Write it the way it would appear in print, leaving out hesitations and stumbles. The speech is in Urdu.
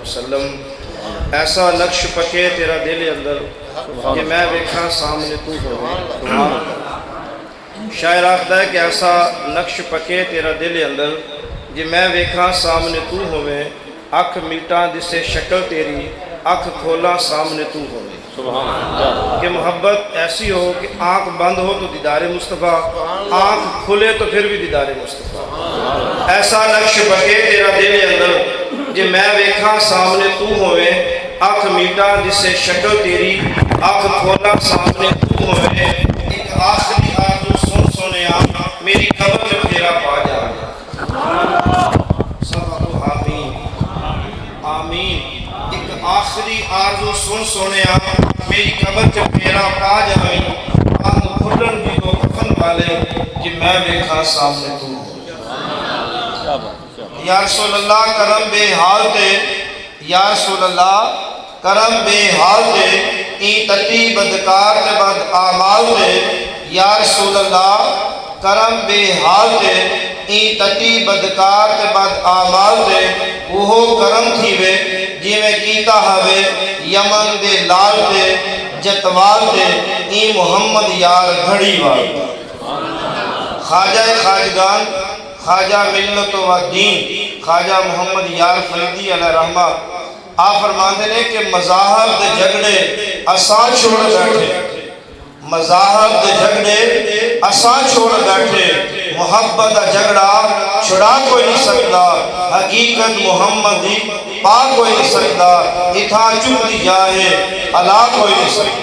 وسلم ایسا نقش پکے تیرا دل اندر کہ میں ویکھاں سامنے تو ہوے شاعر آخدا ہے کہ ایسا نقش پکے تیرا دل اندر جی میں ویکھاں سامنے تو ہوے اکھ میٹاں دسے شکل تیری اکھ کھولا سامنے تو ہوے سبحان اللہ کہ محبت ایسی ہو کہ آنکھ بند ہو تو دیدار مصطفیٰ آنکھ کھلے تو پھر بھی دیدار مصطفیٰ ایسا نقش پکے تیرا دل اندر جی میں ویکھاں سامنے تو ہوے اکھ میٹاں دسے شکل تیری اکھ کھولا سامنے تو ہوے ایک آخری آرزو سن سنیا میری قبر میں پھیرا پا جائے سب آمین آمین ایک آخری آرزو سن سنیا میری قبر میں پھیرا پا جائے آنکھ کھلن بھی تو کفن والے کہ میں دیکھا سامنے تو یا رسول اللہ کرم بے حال تے یا رسول اللہ کرم بے حال تے ای تٹی بدکار تے بد آمال تے یا رسول اللہ کرم بے حال تے ای تٹی بدکار تے بد آمال تے وہ کرم تھی وے جی میں کیتا ہوئے یمن دے لال تے جتوال تے ای محمد یار گھڑی وال خواجہ خواجگان خواجہ ملت و دین خواجہ محمد یار فریدی علیہ رحمہ آپ فرماتے ہیں کہ مذاہب دے جھگڑے اساں چھوڑ بیٹھے مذاہب دے جھگڑے اساں چھوڑ بیٹھے محبت دا جھگڑا چھڑا کوئی نہیں سکتا حقیقت محمد دی پا کوئی نہیں سکتا اتھا چپ دی جائے علا کوئی نہیں سکتا